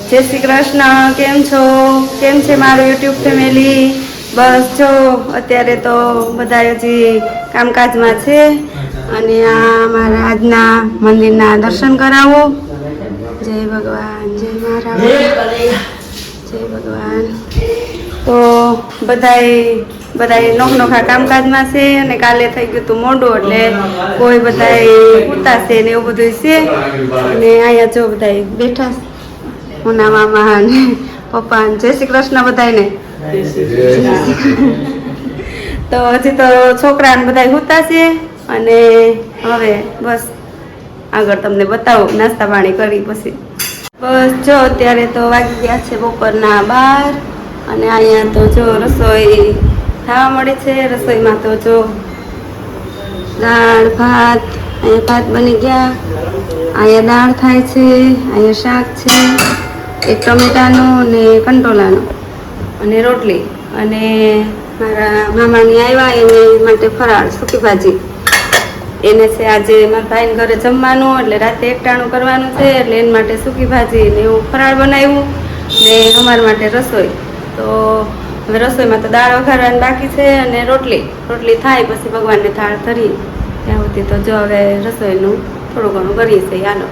જય શ્રી કૃષ્ણ. કેમ છો? કેમ છે મારું યુટ્યુબ ફેમિલી? બસ જો અત્યારે તો બધા હજી કામકાજમાં છે અને આ મારા આજના મંદિરના દર્શન કરાવો. જય ભગવાન, જય મહારાજ, જય ભગવાન. તો બધાય નોખા કામકાજમાં છે અને કાલે થઈ ગયું હતું મોડું એટલે કોઈ બધાય ઉતારશે ને એવું બધું છે. અને અહીંયા જો બધાય બેઠા મોના મામા ને પપ્પા. જય શ્રી કૃષ્ણ બધાને. તો હજી તો છોકરાને બધા ઉતારશે અને હવે બસ આગળ તમને બતાવું નાસ્તા પાણી કરી પછી. બસ જો અત્યારે તો વાગી ગયા છે બપોરના 12 અને અહીંયા તો જો રસોઈ ખાવા મળે છે. રસોઈમાં તો જો દાળ ભાત, અહીંયા ભાત બની ગયા, અહીંયા દાળ થાય છે, અહીંયા શાક છે, એક ટમેટાનું ને કંટોલાનું અને રોટલી. અને મારા મામાની આવ્યા એને માટે ફરાળ સૂકી ભાજી. એને છે આજે મારા ભાઈને ઘરે જમવાનું એટલે રાતે એકટાણું કરવાનું છે એટલે એના માટે સૂકી ભાજી ને એવું ફરાળ બનાવ્યું ને અમારા માટે રસોઈ. તો હવે રસોઈમાં તો દાળ વઘારવાની બાકી છે અને રોટલી થાય પછી ભગવાનને થાળ ધરી ત્યાં સુધી તો જો હવે રસોઈનું થોડું ઘણું કરીએ છીએ. હાલો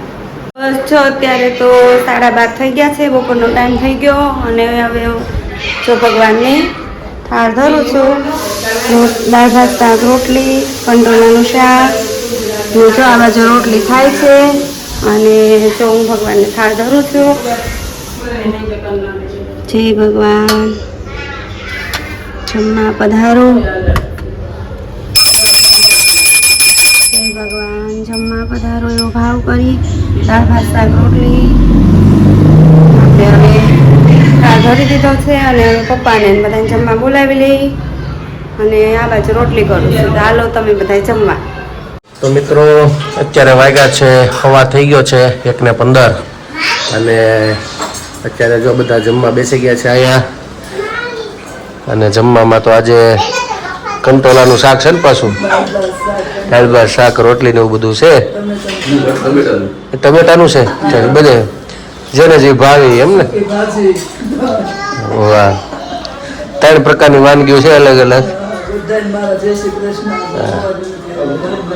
બસ જો અત્યારે તો 12:30 થઈ ગયા છે, બપોરનો ટાઈમ થઈ ગયો અને હવે જો ભગવાનને થાળ ધરું છું. દાળ ભાત શાક રોટલી, કંટોલાનું શાક જો આ બાજુ રોટલી થાય છે અને જો હું ભગવાનને થાળ ધરું છું. જય ભગવાન, જમવા પધારો. જય ભગવાન, જમવા પધારો એવો ભાવ કરી દાળ ભાત શાક રોટલી આપણે હવે થાળ ધરી દીધો છે અને પપ્પાને બધાને જમવા બોલાવી લઈ અને આ બાજુ રોટલી કરું છું. તો હાલો તમે બધા જમવા. તો મિત્રો અત્યારે વાગ્યા છે સવા થઈ ગયો છે 1:15 અને અત્યારે જો બધા જમવા બેસી ગયા છે અહીંયા. અને જમવામાં તો આજે કંટોલાનું શાક છે ને પાછું દાળ ભાત શાક રોટલી ને એવું બધું છે. ટમેટાનું છે બધે જેને જે ભાવે એમ ને. વાહ, 3 પ્રકારની વાનગીઓ છે અલગ અલગ.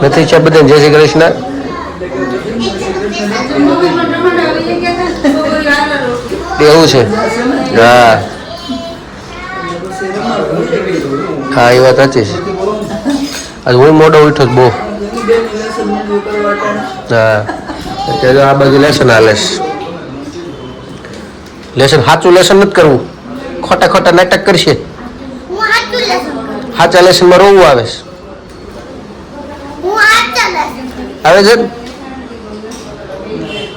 નથી છે બધા જય શ્રી કૃષ્ણ. એવું છે. હા હા, એ વાત સાચી છે. આજ હું મોડો ઉઠ્યો બહુ. હા અત્યારે આ બાજુ લેસન હાલે છે. લેસન સાચું લેસન નથી કરવું, ખોટા નાટક કરશે. સાચા લેસનમાં રોવું આવે છે. આવે છે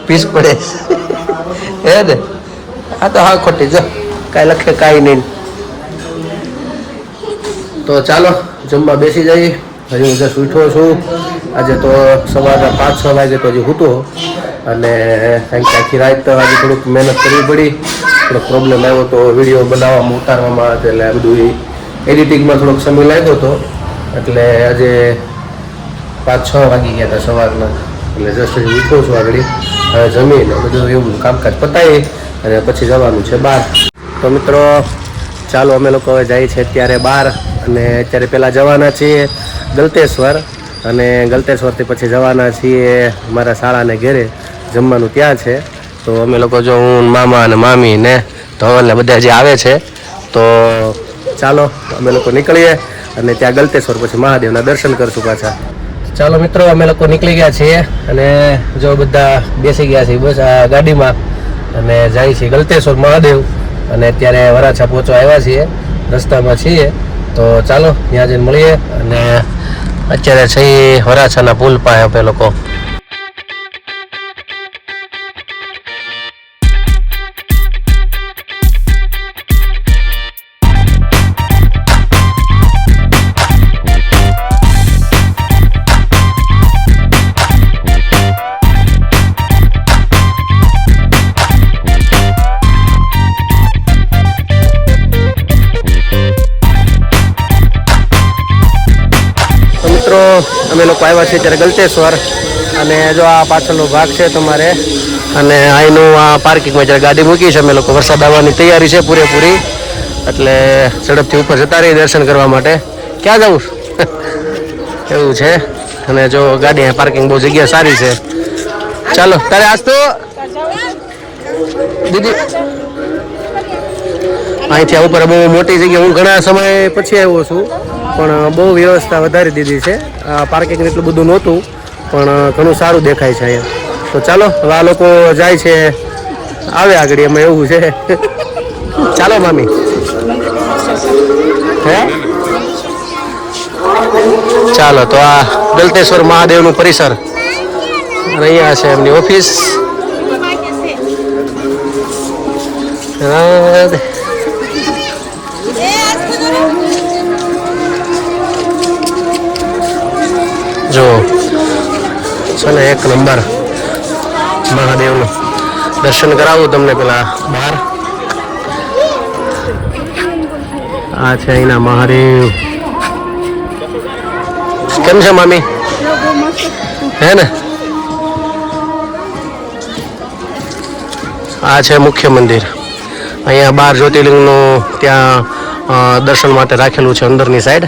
પીસ પડે હે ને. આ તો હા ખોટી જો કાંઈ લખે કાંઈ નહીં. તો ચાલો જમવા બેસી જઈએ. હજી હું જस्ट ઉઠ્યો છું. આજે તો સવારના 5-6 વાગે તો હજી સૂતો અને કારણ કે આખી રાત તો આજે થોડુંક મહેનત કરવી પડી. થોડોક પ્રોબ્લેમ આવ્યો તો વિડીયો બનાવવામાં ઉતારવામાં એટલે બધું એડિટિંગમાં થોડોક સમય લાગ્યો હતો એટલે આજે 5-6 વાગી ગયા હતા સવારના. એટલે જસ્ટ હજી ઉઠ્યો છું આગળ. હવે જમીને બધું એવું કામકાજ પતાવી અને પછી જવાનું છે બહાર. તો મિત્રો ચાલો અમે લોકો હવે જઈએ છીએ અત્યારે બહાર અને અત્યારે પહેલાં જવાના છીએ ગલતેશ્વર અને ગલતેશ્વરથી પછી જવાના છીએ મારા શાળાને ઘેરે. જમવાનું ત્યાં છે. તો અમે લોકો જો હું મામા અને મામી ને ધવલ ને બધા જે આવે છે તો ચાલો અમે લોકો નીકળીએ અને ત્યાં ગલતેશ્વર પછી મહાદેવના દર્શન કરશું પાછા. ચાલો મિત્રો અમે લોકો નીકળી ગયા છીએ અને જો બધા બેસી ગયા છે બસ આ ગાડીમાં અને જાય છે ગલતેશ્વર મહાદેવ. અને અત્યારે વરાછા પહોંચવા આવ્યા છીએ, રસ્તામાં છીએ. તો ચાલો ત્યાં જઈને મળીએ. અને અત્યારે છે વરાછાના પુલ પાસે આપણે લોકો. અમે લોકો આવ્યા છીએ ત્યારે ગલતેશ્વર અને જો આ પાછળનો ભાગ છે તમારે અને અહીંનું આ પાર્કિંગમાં જ્યારે ગાડી મૂકી છે અમે લોકો વરસાદ આવવાની તૈયારી છે પૂરેપૂરી એટલે ઝડપથી ઉપર જતા રહીએ દર્શન કરવા માટે. ક્યાં જવું એવું છે અને જો ગાડી પાર્કિંગ બહુ જગ્યા સારી છે. ચાલો તારે આજ તો દીદી અહીંથી આ ઉપર બહુ મોટી જગ્યા હું ઘણા સમય પછી આવ્યો છું પણ બહુ વ્યવસ્થા વધારી દીધી છે. પાર્કિંગ એટલું બધું નહોતું પણ ઘણું સારું દેખાય છે અહીંયા. તો ચાલો હવે આ લોકો જાય છે આવે આગળ એમાં એવું છે. ચાલો મામી હે ચાલો તો આ ગલતેશ્વર મહાદેવનું પરિસર અને અહીંયા છે એમની ઓફિસ. જો છે ને એક નંબર મહાદેવનું દર્શન કરાવું તમને પેલા બહાર. આ છે અહીંના મહાદેવ. કેમ છે મામી હે ને? આ છે મુખ્ય મંદિર. અહીંયા 12 જ્યોતિર્લિંગનું ત્યાં દર્શન માટે રાખેલું છે અંદરની સાઈડ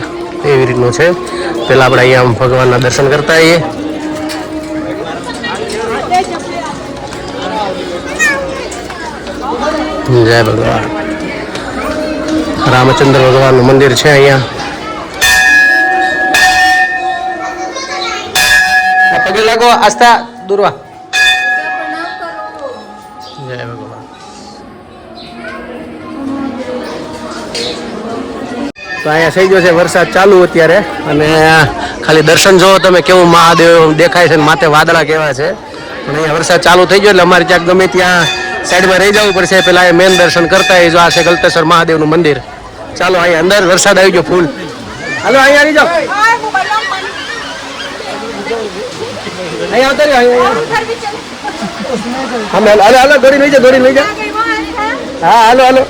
એવી રીતનું છે. પહેલાં આપણે અહીંયા ભગવાનના દર્શન કરતા આવીએ. જય ભગવાન. રામચંદ્ર ભગવાનનું મંદિર છે અહીંયા. પગે લાગો આસ્થા દુર્વા. જય ભગવાન. તો અહીંયા થઈ ગયો છે વરસાદ ચાલુ અત્યારે અને ખાલી દર્શન જોવો તમે કેવું મહાદેવ દેખાય છે ને માથે વાદળા કેવા છે. અને અહીંયા વરસાદ ચાલુ થઈ ગયો એટલે અમારે ક્યાંક ગમે ત્યાં સાઈડમાં રહી જવું પડશે. પેલા મેન દર્શન કરતા જો આ છે ગલતેશ્વર મહાદેવનું મંદિર. ચાલો અહીંયા અંદર વરસાદ આવી ગયો ફૂલ. હાલો અહીંયા આવી જાઓ. અહીંયા આવતા રહ્યો. હાલો હાલો દોડી લઈ જા. હા હાલો હાલો.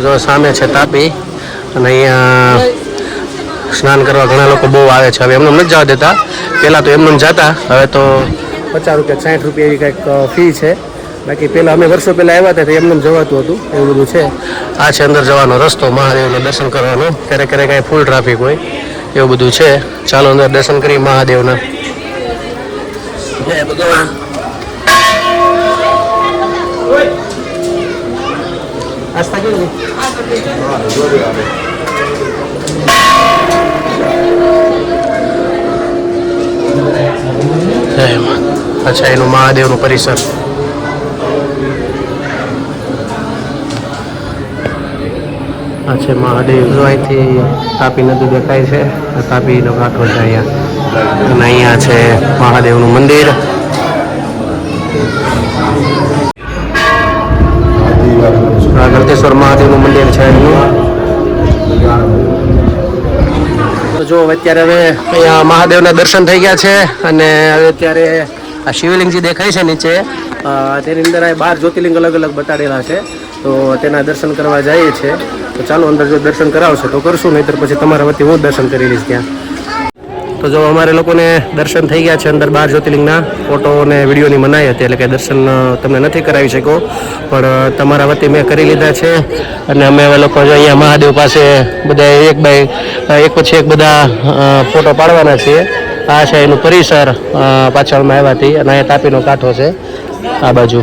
જો સામે છે તાપી અને અહીંયા સ્નાન કરવા ઘણા લોકો બહુ આવે છે. હવે એમને નથી જવા દેતા. પહેલાં તો એમને જતા, હવે તો 50 રૂપિયા 60 રૂપિયા એવી કંઈક ફી છે. બાકી પહેલાં અમે વર્ષો પહેલાં આવ્યા હતા એમને જવાતું હતું એવું બધું છે. આ છે અંદર જવાનો રસ્તો મહાદેવના દર્શન કરવાનો. ક્યારેક ક્યારેક કાંઈ ફૂલ ટ્રાફિક હોય એવું બધું છે. ચાલો અંદર દર્શન કરી મહાદેવના. જય ભગવાન. આસ્થા કેવું અચ્છા એનું મહાદેવનું પરિસર. આ છે મહાદેવ. અહીંથી તાપી નદી દેખાય છે. તાપીનો ઘાટો છે અહીંયા અને અહીંયા છે મહાદેવનું મંદિર. ગલતેશ્વર મહાદેવનું મંદિર છે અહીંનું. તો જો અત્યારે હવે અહીંયા મહાદેવના દર્શન થઈ ગયા છે અને હવે અત્યારે આ શિવલિંગ જે દેખાય છે નીચે તેની અંદર 12 જ્યોતિર્લિંગ અલગ અલગ બતાડેલા છે. તો તેના દર્શન કરવા જઈએ છીએ. તો ચાલો અંદર જો દર્શન કરાવશે તો કરશું, નહીંતર પછી તમારા વતી હું દર્શન કરી લઈશ ત્યાં. તો જો અમારે લોકોને દર્શન થઈ ગયા છે અંદર 12 જ્યોતિર્લિંગના. ફોટો અને વિડીયોની મનાઈ હતી એટલે કે દર્શન તમને નથી કરાવી શક્યો, પણ તમારા વતી મેં કરી લીધા છે. અને અમે હવે લોકો જો અહીંયા મહાદેવ પાસે બધા એક પછી એક બધા ફોટો પાડવાના છીએ. આ છે એનું પરિસર પાછળમાં આવ્યાથી અને અહીંયા તાપીનો કાંઠો છે આ બાજુ.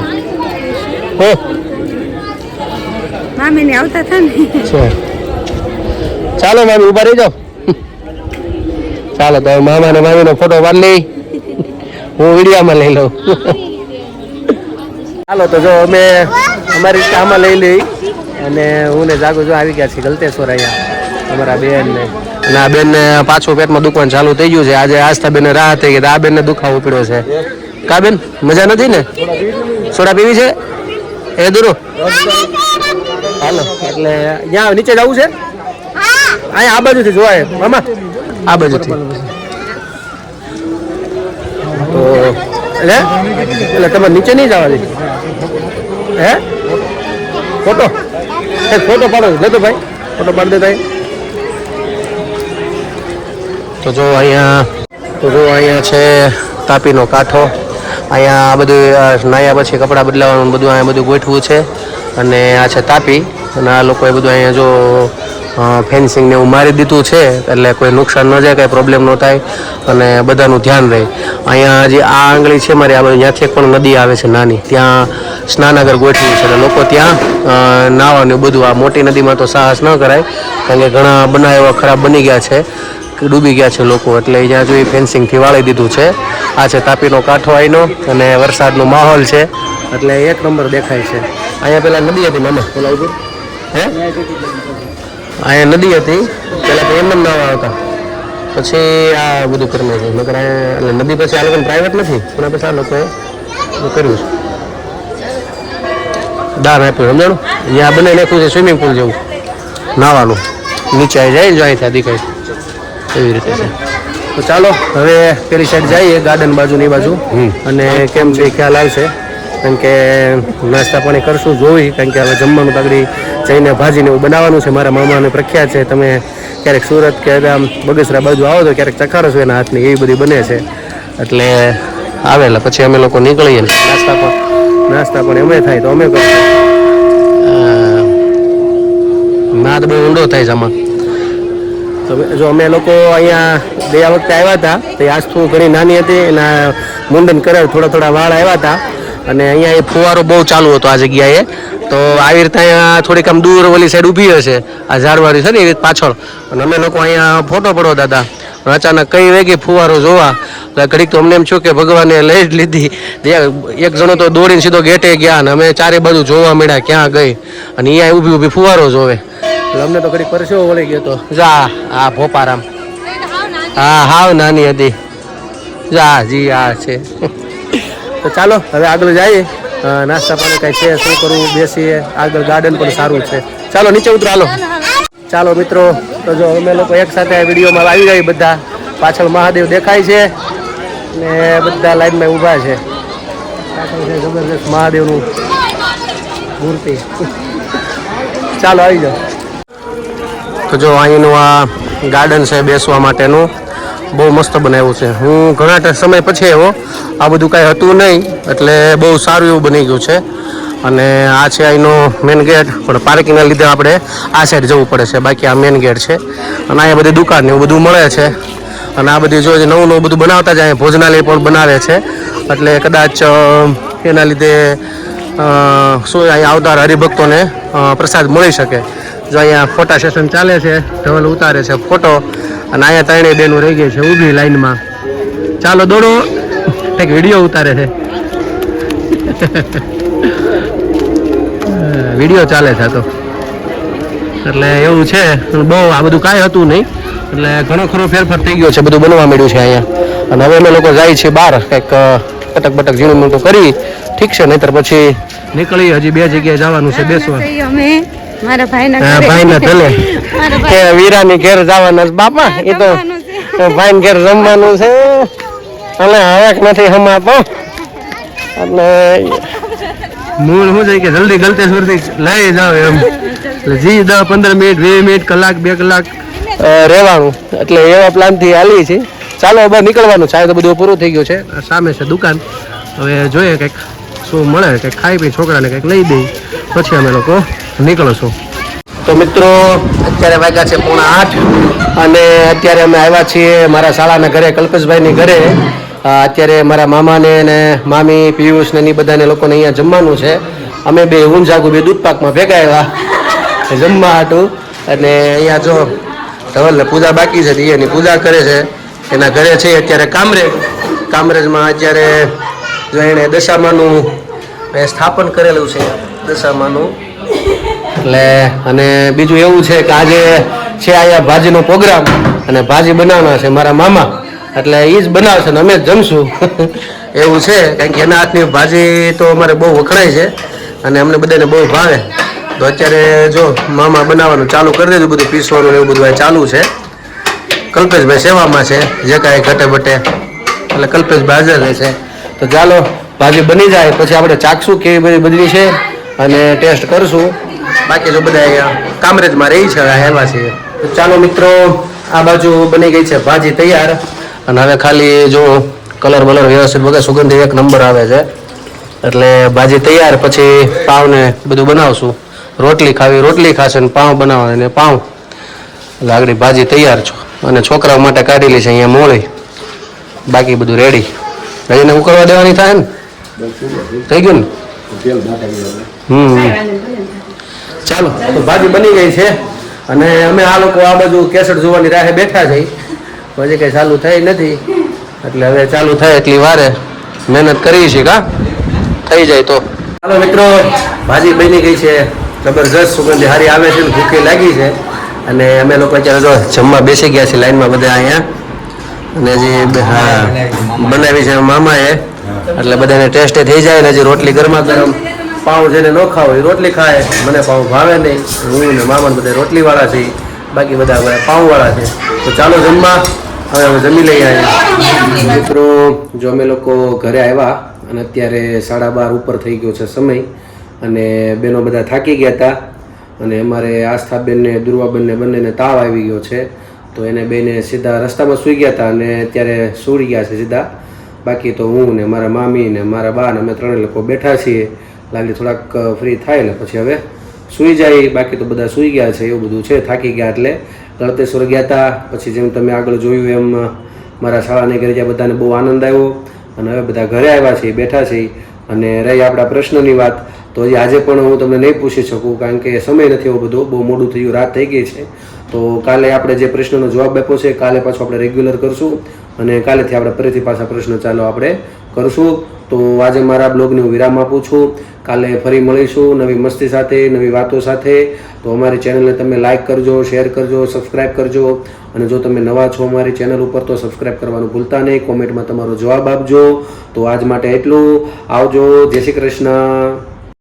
હો મામીને આવતા હતા ને છે. ચાલો મામી ઊભા રહી જાઓ. ચાલો તો મામા ને મામીનો ફોટો પાડી લઈ, હું વિડીયામાં લઈ લઉં. ચાલો તો જો અમે અમારી રીતે આમાં લઈ લઈ અને હું ને જાગો જો આવી ગયા છીએ ગલતેશ્વર અહીંયા અમારા બેનને. અને આ બેનને પાછું પેટમાં દુખવાનું ચાલુ થઈ ગયું છે. આજે આસ્થા બેનને રાહત થઈ ગઈ. આ બેનને દુખાવો પડ્યો છે. કા બેન મજા નથી ને? સોડા પીવી છે એ દૂરો? હાલો એટલે ત્યાં નીચે જવું છે. અહીંયા આ બાજુથી જોવાય મામા, આ બાજુથી. તો એટલે તમારે નીચે નહીં જવા દે. હે ફોટો ફોટો પાડો લેતો ભાઈ, ફોટો પાડી દેતા. તો જો અહીંયા છે તાપીનો કાંઠો અહીંયા બધું નાયા પછી કપડાં બદલાવાનું બધું અહીંયા બધું ગોઠવું છે. અને આ છે તાપી અને આ લોકોએ બધું અહીંયા જો ફેન્સિંગ ને એવું મારી દીધું છે એટલે કોઈ નુકસાન ન જાય, કાંઈ પ્રોબ્લેમ ન થાય અને બધાનું ધ્યાન રહે. અહીંયા જે આ આંગળી છે મારી આ બાજુ ત્યાંથી પણ નદી આવે છે નાની, ત્યાં સ્નાનાગર ગોઠવ્યું છે એટલે લોકો ત્યાં નાહવાનું બધું. આ મોટી નદીમાં તો સાહસ ન કરાય કારણ કે ઘણા બનાવ ખરાબ બની ગયા છે, ડૂબી ગયા છે લોકો, એટલે અહીંયા જો ફેન્સિંગથી વાળી દીધું છે. આ છે તાપીનો કાંઠો અહીંનો અને વરસાદનો માહોલ છે એટલે એક નંબર દેખાય છે. અહીંયા પેલા નદી હતી મામા પેલા ઉપર હે અહીંયા નદી હતી પેલા તો એમ જ નાવા આવતા, પછી આ બધું કરી છે નકર એટલે નદી પછી આ લોકોને પ્રાઇવેટ નથી પણ પછી આ લોકોએ કર્યું છે, દાન આપ્યું સમજાણું. અહીંયા બને નાખ્યું છે સ્વિમિંગ પુલ જેવું નાવાનું, નીચે આવી જાય જો અહીંથી દેખાય એવી રીતે છે. તો ચાલો હવે પેલી સાઈડ જઈએ ગાર્ડન બાજુની બાજુ અને કેમ છે એ ખ્યાલ આવશે. કારણ કે નાસ્તા પાણી કરશું જોઈ, કારણ કે હવે જમવાનું તગડી જઈને ભાજીને એવું બનાવવાનું છે. મારા મામાને પ્રખ્યાત છે, તમે ક્યારેક સુરત કે આમ બગસરા બાજુ આવો તો ક્યારેક ચખાડો છો એના હાથની, એવી બધી બને છે. એટલે આવેલા પછી અમે લોકો નીકળીએ નાસ્તા પણ અમે થાય તો અમે નાદ બહુ ઊંડો થાય છે આમાં. તો જો અમે લોકો અહીંયા ગયા વખતે આવ્યા હતા તો આસ્થું ઘણી નાની હતી, એના મુંડન કરાવ થોડા વાળ આવ્યા હતા અને અહીંયા એ ફુવારો બહુ ચાલુ હતો આ જગ્યાએ. તો આવી રીતે અહીંયા થોડીક આમ દૂર ઓલી સાઈડ ઊભી હશે આ ઝાડવાળી છે ને એવી પાછળ, અને અમે લોકો અહીંયા ફોટો પડવા હતા. અચાનક કઈ વેગી ફુવારો જોવા ઘડીક તો અમને એમ થયું કે ભગવાને લઈ જ લીધી. એક જણો તો દોડીને સીધો ગેટે ગયા અને અમે ચારે બાજુ જોવા મળ્યા ક્યાં ગઈ, અને અહીંયા ઊભી ફુવારો જોવે. અમને તો ઘડી પરસેવો વળી ગયો તો. જા આ ભોપારામ હા હાવ નાની હતી જા જી આ છે. તો ચાલો હવે આગળ જઈએ, નાસ્તા પાણી કાંઈ છે શું કરવું, બેસીએ આગળ. ગાર્ડન પણ સારું છે. ચાલો નીચે ઉતરો હાલો. ચાલો મિત્રો તો જો અમે લોકો એક સાથે વિડીયોમાં આવી ગઈ બધા. પાછળ મહાદેવ દેખાય છે ને બધા લાઈનમાં ઊભા છે. પાછળ છે જબરદસ્ત મહાદેવનું મૂર્તિ. ચાલો આવી જાઓ. તો જો અહીંનું આ ગાર્ડન છે બેસવા માટેનું, બહુ મસ્ત બનાવ્યું છે. હું ઘણા સમય પછી આવ્યો, આ બધું કાંઈ હતું નહીં એટલે બહુ સારું એવું બની ગયું છે. અને આ છે અહીંનો મેન ગેટ, પણ પાર્કિંગના લીધે આપણે આ સાઈડ જવું પડે છે, બાકી આ મેન ગેટ છે. અને અહીંયા બધી દુકાન ને એવું બધું મળે છે. અને આ બધી જો નવું બધું બનાવતા જાય, ભોજનાલય પણ બનાવે છે, એટલે કદાચ એના લીધે શું અહીંયા આવતા હરિભક્તોને પ્રસાદ મળી શકે. જો અહીંયા ફોટા સેશન ચાલે છે, ધવલ ઉતારે છે ફોટો, અને અહીંયા ત્રણેય બેનો રહી ગઈ છે ઊભી લાઈનમાં. ચાલો દોડો, એક વિડીયો ઉતારે છે. વિડીયો ચાલે છે તો એટલે એવું છે. બહુ આ બધું કાંઈ હતું નહીં એટલે ઘણો ખરો ફેરફાર થઈ ગયો છે, બધું બનવા માંડ્યું છે અહીંયા. અને હવે અમે લોકો જાય છીએ બહાર કંઈક કટક બટક ઝીણું મોટું કરી, ઠીક છે, નહીતર પછી નીકળી. હજી બે જગ્યાએ જવાનું છે બેસવા. મારા ભાઈના ધલે કે વીરાની ઘેર જવાના છે બાપા, એ તો ભાઈ ઘેર જમવાનું છે અને હવે નથી હમાતો. એટલે મૂળ શું છે કે જલ્દી ગલતેશ્વરથી લઈ જાવ એમ, જી 10-15 મિનિટ 20 મિનિટ કલાક 2 કલાક રહેવાનું, એટલે એવા પ્લાનથી હાલી છે. ચાલો હવે નીકળવાનું છે. તો બધું પૂરું થઈ ગયું છે. સામે છે દુકાન, હવે જોઈએ કંઈક શું મળે, કંઈક ખાઈ પી છોકરાને કંઈક લઈ દઈ પછી અમે લોકો નીકળશું. તો મિત્રો અત્યારે વાગ્યા છે 7:45 અને અત્યારે અમે આવ્યા છીએ મારા શાળાના ઘરે, કલ્પેશભાઈની ઘરે. અત્યારે મારા મામાને ને મામી પિયુષ ને બધાને લોકોને અહીંયા જમવાનું છે. અમે બે ઊંઝાગુ બે દૂધપાકમાં ભેગા આવ્યા જમવા હાટું. અને અહીંયા જો ધવલને પૂજા બાકી છે, એની પૂજા કરે છે. એના ઘરે છે અત્યારે કામરેજમાં અત્યારે જો એણે દશામાનું સ્થાપન કરેલું છે, દશામાનું. એટલે અને બીજું એવું છે કે આજે છે અહીંયા ભાજીનો પ્રોગ્રામ અને ભાજી બનાવવાના છે મારા મામા, એટલે એ જ બનાવશે ને અમે જ જમશું એવું છે. કારણ કે એના હાથની ભાજી તો અમારે બહુ વખણાય છે અને અમને બધાને બહુ ભાવે. તો અત્યારે જો મામા બનાવવાનું ચાલુ કરી દીધું, બધું પીસવાનું એવું બધું ચાલુ છે. કલ્પેશભાઈ સેવામાં છે, જે કાંઈ ઘટે બટે એટલે કલ્પેશભાઈ હાજર રહેશે. તો ચાલો ભાજી બની જાય પછી આપણે ચાખશું કેવી બધી બદલી છે અને ટેસ્ટ કરશું. બાકી જો બધા અહીંયા કામરેજમાં રહી છે, આવ્યા છીએ. ચાલો મિત્રો આ બાજુ બની ગઈ છે ભાજી તૈયાર, અને હવે ખાલી જો કલર બલર વ્યવસ્થિત વગર સુગંધી એક નંબર આવે છે. એટલે ભાજી તૈયાર, પછી પાવને બધું બનાવશું. રોટલી ખાવી રોટલી ખાશે, ને પાઉં બનાવવાના ને પાઉં. એટલે આગળ ભાજી તૈયાર છો, અને છોકરાઓ માટે કાઢેલી છે અહીંયા મોળી. બાકી બધું રેડી. એને ઉકળવા દેવાની થાય ને, થઈ ગયું ને. ચાલો, તો ભાજી બની ગઈ છે, અને અમે આ લોકો આ બાજુ કેસેટ જોવાની રાહે બેઠા છે. પછી કંઈ ચાલુ થઈ નથી, એટલે હવે ચાલુ થાય એટલી વારે મહેનત કરી છે. કા થઈ જાય તો ચાલો મિત્રો, ભાજી બની ગઈ છે, જબરજસ્ત સુગંધી સારી આવે છે, ભૂખી લાગી છે. અને અમે લોકો અત્યારે જો જમવા બેસી ગયા છીએ લાઈનમાં બધા અહીંયા. અને જે હા બનાવી છે મામાએ, એટલે બધાને ટેસ્ટ થઈ જાય ને. હજી રોટલી ગરમા ગરમ, પાઉં જેને ન ખાવ એ રોટલી ખાય. મને પાઉં ભાવે નહીં, હું ને મામા બધા રોટલીવાળા છે, બાકી બધા પાઉંવાળા છે. તો ચાલો જમવા, હવે અમે જમી લઈએ. અહીંયા મિત્રો જો અમે લોકો ઘરે આવ્યા, અને અત્યારે 12:30 ઉપર થઈ ગયો છે સમય, અને બેનો બધા થાકી ગયા હતા. અને અમારે આસ્થાબેન ને દુર્વાબેન ને બંનેને તાવ આવી ગયો છે, તો એને બેને સીધા રસ્તામાં સૂઈ ગયા હતા, અને અત્યારે સૂઈ ગયા છે સીધા. બાકી તો હું ને મારા મામી ને મારા બા ને અમે 3 લોકો બેઠા છીએ. લાગી થોડાક ફ્રી થાય ને પછી હવે સૂઈ જાય. બાકી તો બધા સૂઈ ગયા છે, એવું બધું છે. થાકી ગયા એટલે ગળતેશ્વર ગયા હતા. પછી જેમ તમે આગળ જોયું એમ મારા શાળાને ઘરે ગયા, બધાને બહુ આનંદ આવ્યો. અને હવે બધા ઘરે આવ્યા છે, બેઠા છે. અને રહી આપણા પ્રશ્નની વાત, તો હજી આજે પણ હું તમને નહીં પૂછી શકું, કારણ કે સમય નથી એવો બધો, બહુ મોડું થયું, રાત થઈ ગઈ છે. તો કાલે આપણે જે પ્રશ્નનો જવાબ આપ્યો છે, કાલે પાછું આપણે રેગ્યુલર કરશું, અને કાલેથી આપણે ફરીથી પાછા પ્રશ્ન ચાલો આપણે કરશું. તો આજે મારા બ્લોગને હું વિરામ આપું છું. કાલે ફરી મળીશું નવી મસ્તી સાથે, નવી વાતો સાથે. તો અમારી ચેનલને તમે લાઇક કરજો, શેર કરજો, સબસ્ક્રાઈબ કરજો. અને જો તમે નવા છો અમારી ચેનલ ઉપર તો સબસ્ક્રાઈબ કરવાનું ભૂલતા નહીં. કોમેન્ટમાં તમારો જવાબ આપજો. તો આજ માટે એટલું. આવજો. જય શ્રી કૃષ્ણ.